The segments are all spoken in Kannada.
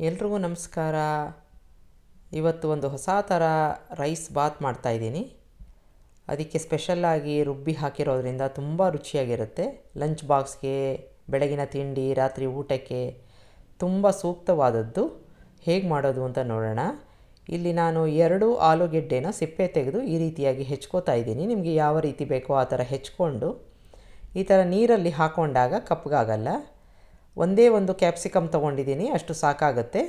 ಎಲ್ರಿಗೂ ನಮಸ್ಕಾರ. ಇವತ್ತು ಒಂದು ಹೊಸ ಥರ ರೈಸ್ ಬಾತ್ ಮಾಡ್ತಾಯಿದ್ದೀನಿ. ಅದಕ್ಕೆ ಸ್ಪೆಷಲ್ಲಾಗಿ ರುಬ್ಬಿ ಹಾಕಿರೋದ್ರಿಂದ ತುಂಬ ರುಚಿಯಾಗಿರುತ್ತೆ. ಲಂಚ್ ಬಾಕ್ಸ್ಗೆ, ಬೆಳಗಿನ ತಿಂಡಿ, ರಾತ್ರಿ ಊಟಕ್ಕೆ ತುಂಬ ಸೂಕ್ತವಾದದ್ದು. ಹೇಗೆ ಮಾಡೋದು ಅಂತ ನೋಡೋಣ. ಇಲ್ಲಿ ನಾನು 2 ಆಲೂಗೆಡ್ಡೆನ ಸಿಪ್ಪೆ ತೆಗೆದು ಈ ರೀತಿಯಾಗಿ ಹೆಚ್ಕೋತಾ ಇದ್ದೀನಿ. ನಿಮಗೆ ಯಾವ ರೀತಿ ಬೇಕೋ ಆ ಥರ ಹೆಚ್ಕೊಂಡು ಈ ಥರ ನೀರಲ್ಲಿ ಹಾಕ್ಕೊಂಡಾಗ ಕಪ್ಪಗಾಗಲ್ಲ. ಒಂದೇ ಒಂದು ಕ್ಯಾಪ್ಸಿಕಮ್ ತೊಗೊಂಡಿದ್ದೀನಿ, ಅಷ್ಟು ಸಾಕಾಗುತ್ತೆ.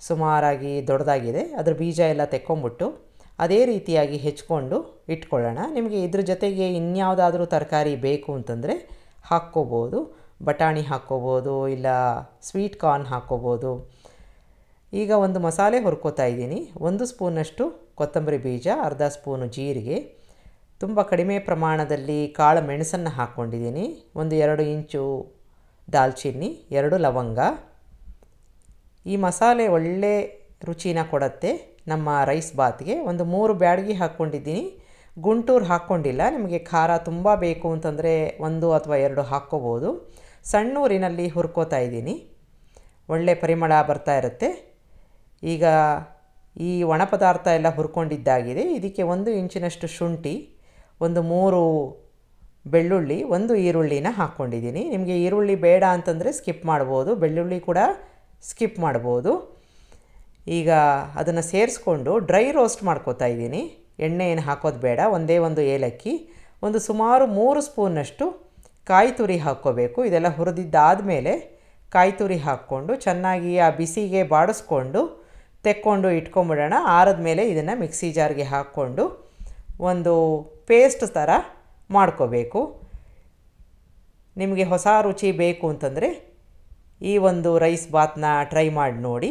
ಸುಮಾರಾಗಿ ದೊಡ್ಡದಾಗಿದೆ. ಅದರ ಬೀಜ ಎಲ್ಲ ತೆಕ್ಕೊಂಬಿಟ್ಟು ಅದೇ ರೀತಿಯಾಗಿ ಹೆಚ್ಕೊಂಡು ಇಟ್ಕೊಳ್ಳೋಣ. ನಿಮಗೆ ಇದ್ರ ಜೊತೆಗೆ ಇನ್ಯಾವುದಾದ್ರೂ ತರಕಾರಿ ಬೇಕು ಅಂತಂದರೆ ಹಾಕ್ಕೋಬೋದು. ಬಟಾಣಿ ಹಾಕ್ಕೋಬೋದು, ಇಲ್ಲ ಸ್ವೀಟ್ ಕಾರ್ನ್ ಹಾಕ್ಕೋಬೋದು. ಈಗ ಒಂದು ಮಸಾಲೆ ಹುರ್ಕೋತಾ ಇದ್ದೀನಿ. 1 ಸ್ಪೂನಷ್ಟು ಕೊತ್ತಂಬರಿ ಬೀಜ, ಅರ್ಧ ಸ್ಪೂನು ಜೀರಿಗೆ, ತುಂಬ ಕಡಿಮೆ ಪ್ರಮಾಣದಲ್ಲಿ ಕಾಳು ಮೆಣಸನ್ನು ಹಾಕ್ಕೊಂಡಿದ್ದೀನಿ, 1-2 ಇಂಚು ದಾಲ್ಚಿನ್ನಿ, 2 ಲವಂಗ. ಈ ಮಸಾಲೆ ಒಳ್ಳೆ ರುಚಿನ ಕೊಡುತ್ತೆ ನಮ್ಮ ರೈಸ್ ಬಾತ್ಗೆ. 3 ಬ್ಯಾಡಗಿ ಹಾಕ್ಕೊಂಡಿದ್ದೀನಿ, ಗುಂಟೂರು ಹಾಕ್ಕೊಂಡಿಲ್ಲ. ನಿಮಗೆ ಖಾರ ತುಂಬ ಬೇಕು ಅಂತಂದರೆ 1 ಅಥವಾ 2 ಹಾಕ್ಕೋಬೋದು. ಸಣ್ಣ ಊರಿನಲ್ಲಿ ಹುರ್ಕೋತಾ ಇದ್ದೀನಿ, ಒಳ್ಳೆ ಪರಿಮಳ ಬರ್ತಾ ಇರುತ್ತೆ. ಈಗ ಈ ಒಣ ಪದಾರ್ಥ ಎಲ್ಲ ಹುರ್ಕೊಂಡಿದ್ದಾಗಿದೆ. ಇದಕ್ಕೆ 1 ಇಂಚಿನಷ್ಟು ಶುಂಠಿ, 3 ಬೆಳ್ಳುಳ್ಳಿ, 1 ಈರುಳ್ಳಿನ ಹಾಕ್ಕೊಂಡಿದ್ದೀನಿ. ನಿಮಗೆ ಈರುಳ್ಳಿ ಬೇಡ ಅಂತಂದರೆ ಸ್ಕಿಪ್ ಮಾಡ್ಬೋದು, ಬೆಳ್ಳುಳ್ಳಿ ಕೂಡ ಸ್ಕಿಪ್ ಮಾಡ್ಬೋದು. ಈಗ ಅದನ್ನು ಸೇರಿಸ್ಕೊಂಡು ಡ್ರೈ ರೋಸ್ಟ್ ಮಾಡ್ಕೋತಾ ಇದ್ದೀನಿ. ಎಣ್ಣೆ ಏನು ಹಾಕೋದು ಬೇಡ. ಒಂದೇ ಒಂದು ಏಲಕ್ಕಿ, ಸುಮಾರು 3 ಸ್ಪೂನ್ನಷ್ಟು ಕಾಯಿ ತುರಿ ಹಾಕ್ಕೋಬೇಕು. ಇದೆಲ್ಲ ಹುರಿದಿದ್ದಾದಮೇಲೆ ಕಾಯಿ ತುರಿ ಹಾಕ್ಕೊಂಡು ಚೆನ್ನಾಗಿ ಆ ಬಿಸಿಗೆ ಬಾಡಿಸ್ಕೊಂಡು ತೆಕ್ಕೊಂಡು ಇಟ್ಕೊಂಬಿಡೋಣ. ಆರದ ಮೇಲೆ ಇದನ್ನು ಮಿಕ್ಸಿ ಜಾರ್ಗೆ ಹಾಕ್ಕೊಂಡು ಒಂದು ಪೇಸ್ಟ್ ಥರ ಮಾಡ್ಕೋಬೇಕು. ನಿಮಗೆ ಹೊಸ ರುಚಿ ಬೇಕು ಅಂತಂದರೆ ಈ ಒಂದು ರೈಸ್ ಬಾತ್ನ ಟ್ರೈ ಮಾಡಿ ನೋಡಿ.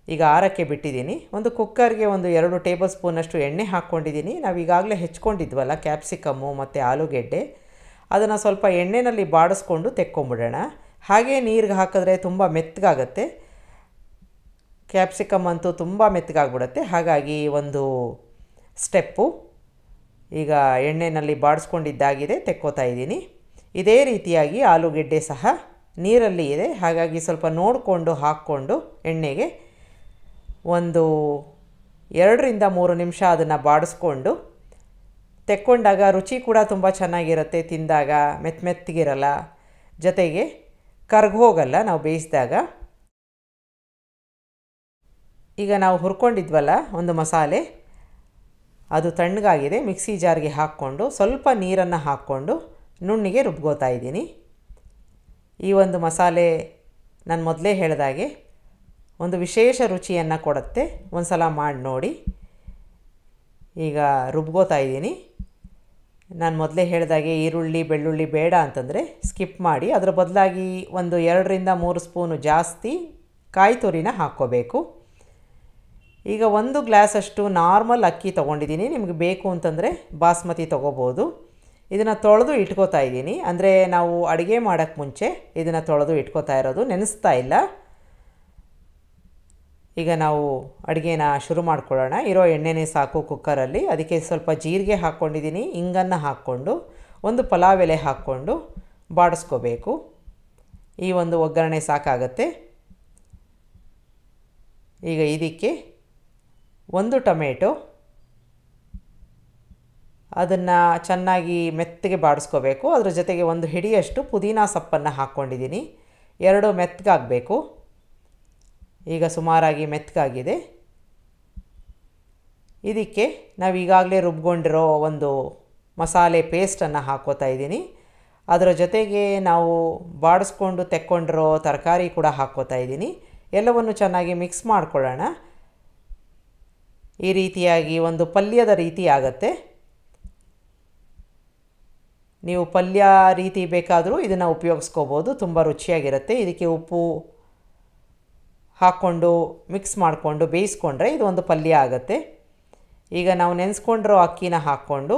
ಈಗ ಆರಕ್ಕೆ ಬಿಟ್ಟಿದ್ದೀನಿ. ಒಂದು ಕುಕ್ಕರ್ಗೆ 2 ಟೇಬಲ್ ಸ್ಪೂನಷ್ಟು ಎಣ್ಣೆ ಹಾಕ್ಕೊಂಡಿದ್ದೀನಿ. ನಾವು ಈಗಾಗಲೇ ಹೆಚ್ಕೊಂಡಿದ್ವಲ್ಲ ಕ್ಯಾಪ್ಸಿಕಮ್ಮು ಮತ್ತು ಆಲೂಗೆಡ್ಡೆ, ಅದನ್ನು ಸ್ವಲ್ಪ ಎಣ್ಣೆಯಲ್ಲಿ ಬಾಡಿಸ್ಕೊಂಡು ತೆಕ್ಕೊಂಬಿಡೋಣ. ಹಾಗೇ ನೀರಿಗೆ ಹಾಕಿದ್ರೆ ತುಂಬ ಮೆತ್ತಗಾಗತ್ತೆ. ಕ್ಯಾಪ್ಸಿಕಮ್ ಅಂತೂ ತುಂಬ ಮೆತ್ತಗಾಗ್ಬಿಡುತ್ತೆ. ಹಾಗಾಗಿ ಒಂದು ಸ್ಟೆಪ್ಪು. ಈಗ ಎಣ್ಣೆಯಲ್ಲಿ ಬಾಡಿಸ್ಕೊಂಡಿದ್ದಾಗಿದೆ, ತೆಕ್ಕೋತಾ ಇದ್ದೀನಿ. ಇದೇ ರೀತಿಯಾಗಿ ಆಲೂಗೆಡ್ಡೆ ಸಹ ನೀರಲ್ಲಿ ಇದೆ. ಹಾಗಾಗಿ ಸ್ವಲ್ಪ ನೋಡಿಕೊಂಡು ಹಾಕ್ಕೊಂಡು ಎಣ್ಣೆಗೆ 2-3 ನಿಮಿಷ ಅದನ್ನು ಬಾಡಿಸ್ಕೊಂಡು ತೆಕ್ಕೊಂಡಾಗ ರುಚಿ ಕೂಡ ತುಂಬ ಚೆನ್ನಾಗಿರುತ್ತೆ. ತಿಂದಾಗ ಮೆತ್ತಗಿರಲ್ಲ, ಜೊತೆಗೆ ಕರ್ಗೋಗಲ್ಲ ನಾವು ಬೇಯಿಸಿದಾಗ. ಈಗ ನಾವು ಹುರ್ಕೊಂಡಿದ್ವಲ್ಲ ಒಂದು ಮಸಾಲೆ, ಅದು ತಣ್ಣಗಾಗಿದೆ. ಮಿಕ್ಸಿ ಜಾರ್ಗೆ ಹಾಕ್ಕೊಂಡು ಸ್ವಲ್ಪ ನೀರನ್ನು ಹಾಕ್ಕೊಂಡು ನುಣ್ಣಿಗೆ ರುಬ್ಕೋತಾ ಇದ್ದೀನಿ. ಈ ಒಂದು ಮಸಾಲೆ ನಾನು ಮೊದಲೇ ಹೇಳಿದಾಗೆ ಒಂದು ವಿಶೇಷ ರುಚಿಯನ್ನು ಕೊಡುತ್ತೆ. ಒಂದು ಸಲ ಮಾಡಿ ನೋಡಿ. ಈಗ ರುಬ್ಕೋತಾ ಇದ್ದೀನಿ. ನಾನು ಮೊದಲೇ ಹೇಳಿದಾಗೆ ಈರುಳ್ಳಿ ಬೆಳ್ಳುಳ್ಳಿ ಬೇಡ ಅಂತಂದರೆ ಸ್ಕಿಪ್ ಮಾಡಿ. ಅದರ ಬದಲಾಗಿ 2-3 ಸ್ಪೂನು ಜಾಸ್ತಿ ಕಾಯಿ ತುರಿನ ಹಾಕ್ಕೋಬೇಕು. ಈಗ 1 ಗ್ಲಾಸಷ್ಟು ನಾರ್ಮಲ್ ಅಕ್ಕಿ ತೊಗೊಂಡಿದ್ದೀನಿ. ನಿಮಗೆ ಬೇಕು ಅಂತಂದರೆ ಬಾಸ್ಮತಿ ತೊಗೋಬೋದು. ಇದನ್ನು ತೊಳೆದು ಇಟ್ಕೋತಾ ಇದ್ದೀನಿ. ಅಂದರೆ ನಾವು ಅಡುಗೆ ಮಾಡೋಕ್ಕೆ ಮುಂಚೆ ಇದನ್ನು ತೊಳೆದು ಇಟ್ಕೋತಾ ಇರೋದು, ನೆನೆಸ್ತಾ ಇಲ್ಲ. ಈಗ ನಾವು ಅಡುಗೆನ ಶುರು ಮಾಡ್ಕೊಳ್ಳೋಣ. ಇರೋ ಎಣ್ಣೆನೇ ಸಾಕು ಕುಕ್ಕರಲ್ಲಿ. ಅದಕ್ಕೆ ಸ್ವಲ್ಪ ಜೀರಿಗೆ ಹಾಕ್ಕೊಂಡಿದ್ದೀನಿ, ಇಂಗನ್ನು ಹಾಕ್ಕೊಂಡು 1 ಪಲಾವ್ ಎಲೆ ಹಾಕ್ಕೊಂಡು ಬಾಡಿಸ್ಕೋಬೇಕು. ಈ ಒಂದು ಒಗ್ಗರಣೆ ಸಾಕಾಗತ್ತೆ. ಈಗ ಇದಕ್ಕೆ 1 ಟೊಮೆಟೊ, ಅದನ್ನು ಚೆನ್ನಾಗಿ ಮೆತ್ತಗೆ ಬಾಡಿಸ್ಕೋಬೇಕು. ಅದ್ರ ಜೊತೆಗೆ 1 ಹಿಡಿಯಷ್ಟು ಪುದೀನ ಸೊಪ್ಪನ್ನು ಹಾಕ್ಕೊಂಡಿದ್ದೀನಿ. 2 ಮೆತ್ತಗಾಗಬೇಕು. ಈಗ ಸುಮಾರಾಗಿ ಮೆತ್ತಗಾಗಿದೆ. ಇದಕ್ಕೆ ನಾವು ಈಗಾಗಲೇ ರುಬ್ಕೊಂಡಿರೋ ಒಂದು ಮಸಾಲೆ ಪೇಸ್ಟನ್ನು ಹಾಕ್ಕೋತಾ ಇದ್ದೀನಿ. ಅದರ ಜೊತೆಗೆ ನಾವು ಬಾಡಿಸ್ಕೊಂಡು ತೆಕ್ಕೊಂಡಿರೋ ತರಕಾರಿ ಕೂಡ ಹಾಕ್ಕೋತಾ ಇದ್ದೀನಿ. ಎಲ್ಲವನ್ನು ಚೆನ್ನಾಗಿ ಮಿಕ್ಸ್ ಮಾಡ್ಕೊಳ್ಳೋಣ. ಈ ರೀತಿಯಾಗಿ ಒಂದು ಪಲ್ಯದ ರೀತಿ ಆಗುತ್ತೆ. ನೀವು ಪಲ್ಯ ರೀತಿ ಬೇಕಾದರೂ ಇದನ್ನು ಉಪಯೋಗಿಸ್ಕೋಬೋದು, ತುಂಬ ರುಚಿಯಾಗಿರುತ್ತೆ. ಇದಕ್ಕೆ ಉಪ್ಪು ಹಾಕ್ಕೊಂಡು ಮಿಕ್ಸ್ ಮಾಡಿಕೊಂಡು ಬೇಯಿಸ್ಕೊಂಡ್ರೆ ಇದು ಒಂದು ಪಲ್ಯ ಆಗುತ್ತೆ. ಈಗ ನಾವು ನೆನೆಸ್ಕೊಂಡಿರೋ ಅಕ್ಕಿನ ಹಾಕ್ಕೊಂಡು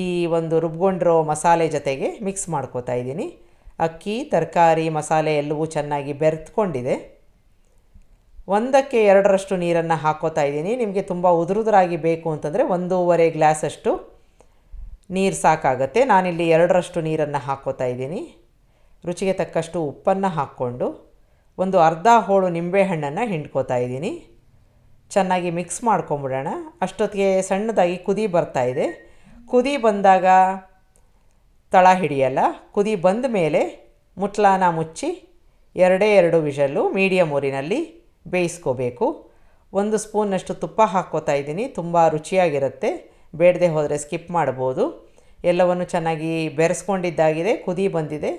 ಈ ಒಂದು ರುಬ್ಕೊಂಡಿರೋ ಮಸಾಲೆ ಜೊತೆಗೆ ಮಿಕ್ಸ್ ಮಾಡ್ಕೋತಾ ಇದ್ದೀನಿ. ಅಕ್ಕಿ, ತರಕಾರಿ, ಮಸಾಲೆ ಎಲ್ಲವೂ ಚೆನ್ನಾಗಿ ಬೆರೆತ್ಕೊಂಡಿದೆ. 1/2 ನೀರನ್ನು ಹಾಕ್ಕೋತಾ ಇದ್ದೀನಿ. ನಿಮಗೆ ತುಂಬ ಉದುರಾಗಿ ಬೇಕು ಅಂತಂದರೆ 1.5 ಗ್ಲಾಸಷ್ಟು ನೀರು ಸಾಕಾಗುತ್ತೆ. ನಾನಿಲ್ಲಿ 2 ನೀರನ್ನು ಹಾಕ್ಕೋತಾ ಇದ್ದೀನಿ. ರುಚಿಗೆ ತಕ್ಕಷ್ಟು ಉಪ್ಪನ್ನು ಹಾಕ್ಕೊಂಡು ಒಂದು ಅರ್ಧ ಹೋಳು ನಿಂಬೆಹಣ್ಣನ್ನು ಹಿಂಡ್ಕೋತಾ ಇದ್ದೀನಿ. ಚೆನ್ನಾಗಿ ಮಿಕ್ಸ್ ಮಾಡ್ಕೊಂಬಿಡೋಣ. ಅಷ್ಟೊತ್ತಿಗೆ ಸಣ್ಣದಾಗಿ ಕುದಿ ಬರ್ತಾಯಿದೆ. ಕುದಿ ಬಂದಾಗ ತಳ ಹಿಡಿಯಲ್ಲ. ಕುದಿ ಬಂದ ಮೇಲೆ ಮುಟ್ಲಾನ ಮುಚ್ಚಿ 2 ವಿಷಲ್ಲು ಮೀಡಿಯಮ್ ಊರಿನಲ್ಲಿ ಬೇಯಿಸ್ಕೋಬೇಕು. 1 ಸ್ಪೂನ್ನಷ್ಟು ತುಪ್ಪ ಹಾಕ್ಕೋತಾ ಇದ್ದೀನಿ. ತುಂಬ ರುಚಿಯಾಗಿರುತ್ತೆ. ಬೇಡದೆ ಹೋದರೆ ಸ್ಕಿಪ್ ಮಾಡ್ಬೋದು. ಎಲ್ಲವನ್ನು ಚೆನ್ನಾಗಿ ಬೆರೆಸ್ಕೊಂಡಿದ್ದಾಗಿದೆ. ಕುದಿ ಬಂದಿದೆ.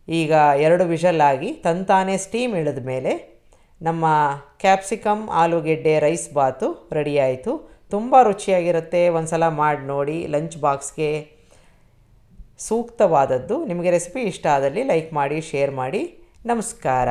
ಈಗ 2 ವಿಷಲ್ಲಾಗಿ ತಂತಾನೇ ಸ್ಟೀಮ್ ಇಳಿದ ಮೇಲೆ ನಮ್ಮ ಕ್ಯಾಪ್ಸಿಕಮ್ ಆಲೂಗೆಡ್ಡೆ ರೈಸ್ ಬಾತು ರೆಡಿ ಆಯಿತು. ತುಂಬ ರುಚಿಯಾಗಿರುತ್ತೆ. ಒಂದು ಸಲ ಮಾಡಿ ನೋಡಿ. ಲಂಚ್ ಬಾಕ್ಸ್ಗೆ ಸೂಕ್ತವಾದದ್ದು. ನಿಮಗೆ ರೆಸಿಪಿ ಇಷ್ಟ ಆದಲ್ಲಿ ಲೈಕ್ ಮಾಡಿ, ಶೇರ್ ಮಾಡಿ. ನಮಸ್ಕಾರ.